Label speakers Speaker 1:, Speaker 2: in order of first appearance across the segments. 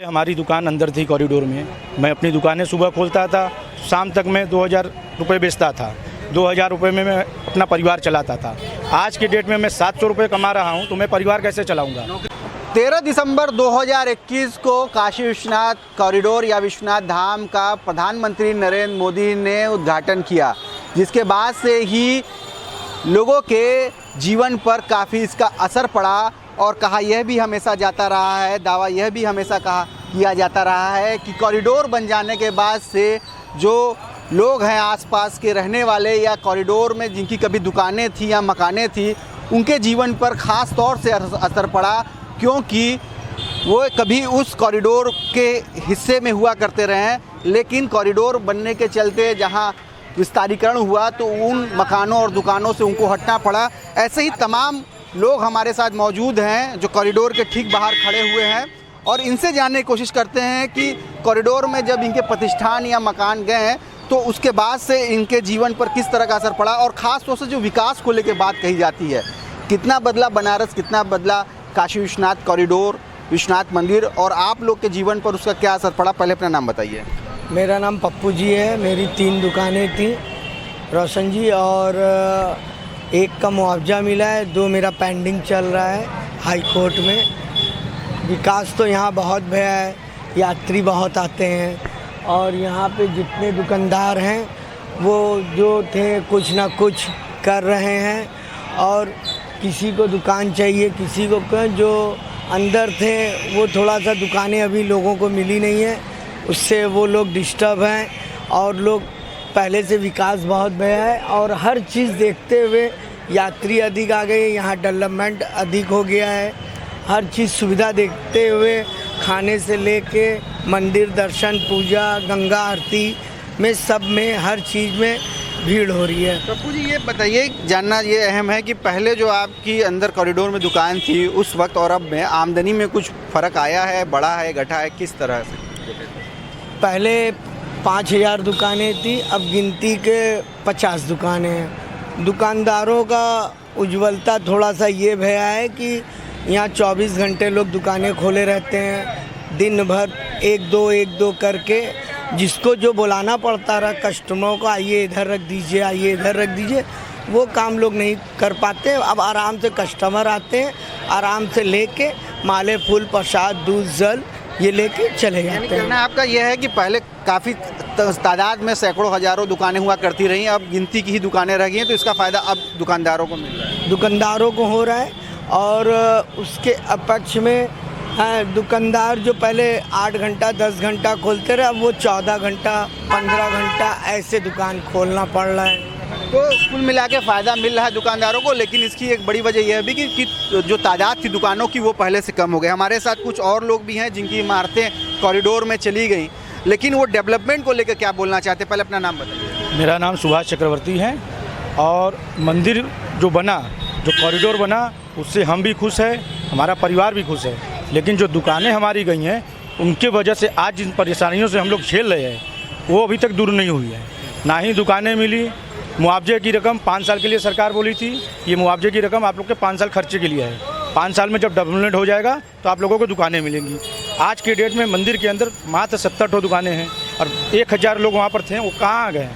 Speaker 1: हमारी दुकान अंदर थी कॉरिडोर में। मैं अपनी दुकानें सुबह खोलता था, शाम तक मैं 2000 रुपये बेचता था। 2000 रुपये में मैं अपना परिवार चलाता था। आज की डेट में मैं 700 रुपये कमा रहा हूं, तो मैं परिवार कैसे चलाऊंगा।
Speaker 2: 13 दिसंबर 2021 को काशी विश्वनाथ कॉरिडोर या विश्वनाथ धाम का प्रधानमंत्री नरेंद्र मोदी ने उद्घाटन किया, जिसके बाद से ही लोगों के जीवन पर काफ़ी इसका असर पड़ा। और कहा यह भी हमेशा जाता रहा है, दावा यह भी हमेशा किया जाता रहा है कि कॉरिडोर बन जाने के बाद से जो लोग हैं आसपास के रहने वाले या कॉरिडोर में जिनकी कभी दुकानें थी या मकानें थी, उनके जीवन पर ख़ास तौर से असर पड़ा, क्योंकि वो कभी उस कॉरिडोर के हिस्से में हुआ करते रहे हैं। लेकिन कॉरिडोर बनने के चलते जहां विस्तारीकरण हुआ तो उन मकानों और दुकानों से उनको हटना पड़ा। ऐसे ही तमाम लोग हमारे साथ मौजूद हैं जो कॉरिडोर के ठीक बाहर खड़े हुए हैं और इनसे जानने की कोशिश करते हैं कि कॉरिडोर में जब इनके प्रतिष्ठान या मकान गए हैं तो उसके बाद से इनके जीवन पर किस तरह का असर पड़ा, और ख़ास तौर से जो विकास को लेकर बात कही जाती है, कितना बदला बनारस, कितना बदला काशी विश्वनाथ कॉरिडोर, विश्वनाथ मंदिर, और आप लोग के जीवन पर उसका क्या असर पड़ा। पहले अपना नाम बताइए।
Speaker 3: मेरा नाम पप्पू जी है। मेरी 3 दुकानें थी रोशन जी, और एक का मुआवजा मिला है, 2 मेरा पेंडिंग चल रहा है हाई कोर्ट में। विकास तो यहाँ बहुत भया है, यात्री बहुत आते हैं और यहाँ पे जितने दुकानदार हैं वो जो थे कुछ ना कुछ कर रहे हैं, और किसी को दुकान चाहिए, किसी को जो अंदर थे वो थोड़ा सा दुकानें अभी लोगों को मिली नहीं है, उससे वो लोग डिस्टर्ब हैं। और लोग पहले से विकास बहुत भया है और हर चीज़ देखते हुए यात्री अधिक आ गए, यहाँ डेवलपमेंट अधिक हो गया है। हर चीज़ सुविधा देखते हुए खाने से लेके मंदिर दर्शन, पूजा, गंगा आरती में, सब में हर चीज़ में भीड़ हो रही है।
Speaker 2: पप्पू जी ये बताइए, जानना ये अहम है कि पहले जो आपकी अंदर कॉरिडोर में दुकान थी उस वक्त और अब में आमदनी में कुछ फ़र्क आया है, बढ़ा है, घटा है, किस तरह से?
Speaker 3: पहले 5000 दुकानें थी, अब गिनती के 50 दुकानें हैं। दुकानदारों का उज्ज्वलता थोड़ा सा ये भया है कि यहाँ 24 घंटे लोग दुकानें खोले रहते हैं, दिन भर एक दो करके, जिसको जो बुलाना पड़ता रहा कस्टमरों को, आइए इधर रख दीजिए, आइए इधर रख दीजिए, वो काम लोग नहीं कर पाते। अब आराम से कस्टमर आते हैं, आराम से लेके माले, फूल, प्रसाद, दूध, जल ये लेके चले जाते हैं।
Speaker 2: कहना आपका यह है कि पहले काफ़ी तादाद में सैकड़ों हज़ारों दुकानें हुआ करती रहीं, अब गिनती की ही दुकानें रह गई हैं, तो इसका फ़ायदा अब दुकानदारों को मिल रहा है।
Speaker 3: दुकानदारों को हो रहा है, और उसके अपक्ष में दुकानदार जो पहले 8 घंटा 10 घंटा खोलते रहे, अब वो 14 घंटा 15 घंटा ऐसे दुकान खोलना पड़ रहा है।
Speaker 2: तो कुल मिला के फ़ायदा मिल रहा है दुकानदारों को, लेकिन इसकी एक बड़ी वजह यह भी कि जो तादाद थी दुकानों की वो पहले से कम हो गई। हमारे साथ कुछ और लोग भी हैं जिनकी इमारतें कॉरिडोर में चली गई, लेकिन वो डेवलपमेंट को लेकर क्या बोलना चाहते हैं, पहले अपना नाम बताइए।
Speaker 1: मेरा नाम सुभाष चक्रवर्ती है, और मंदिर जो बना, जो कॉरिडोर बना, उससे हम भी खुश हैं, हमारा परिवार भी खुश है। लेकिन जो दुकानें हमारी गई हैं उनके वजह से आज जिन परेशानियों से हम लोग झेल रहे हैं वो अभी तक दूर नहीं हुई है। ना ही दुकानें मिली, मुआवजे की रकम 5 साल के लिए सरकार बोली थी, ये मुआवजे की रकम आप लोग के 5 साल खर्चे के लिए है। 5 साल में जब डेवलपमेंट हो जाएगा तो आप लोगों को दुकानें मिलेंगी। आज की डेट में मंदिर के अंदर मात्र 70 दुकानें हैं और 1000 लोग वहाँ पर थे, वो कहाँ आ गए?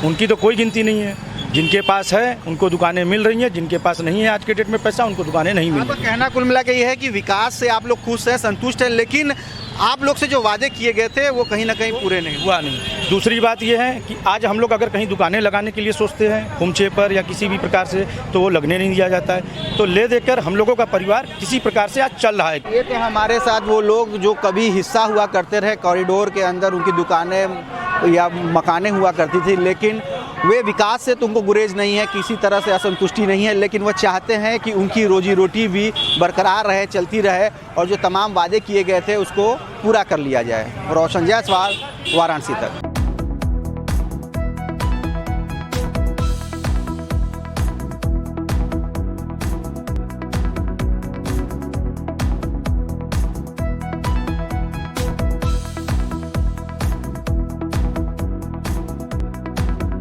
Speaker 1: उनकी तो कोई गिनती नहीं है। जिनके पास है उनको दुकानें मिल रही हैं, जिनके पास नहीं है आज के डेट में पैसा, उनको दुकानें नहीं मिल रही।
Speaker 2: आपका कहना कुल मिला के ये है कि विकास से आप लोग खुश हैं, संतुष्ट हैं, लेकिन आप लोग से जो वादे किए गए थे वो कहीं ना कहीं पूरे नहीं
Speaker 1: हुआ नहीं। दूसरी बात यह है कि आज हम लोग अगर कहीं दुकानें लगाने के लिए सोचते हैं खुमचे पर या किसी भी प्रकार से, तो वो लगने नहीं दिया जाता है। तो ले देकर हम लोगों का परिवार किसी प्रकार से आज चल रहा है।
Speaker 2: ये तो हमारे साथ वो लोग जो कभी हिस्सा हुआ करते रहे कॉरिडोर के अंदर, उनकी दुकानें या मकानें हुआ करती थी, लेकिन वे विकास से तो उनको गुरेज नहीं है, किसी तरह से असंतुष्टि नहीं है, लेकिन वो चाहते हैं कि उनकी रोजी रोटी भी बरकरार रहे, चलती रहे, और जो तमाम वादे किए गए थे उसको पूरा कर लिया जाए। रोशन जायसवाल, वाराणसी तक।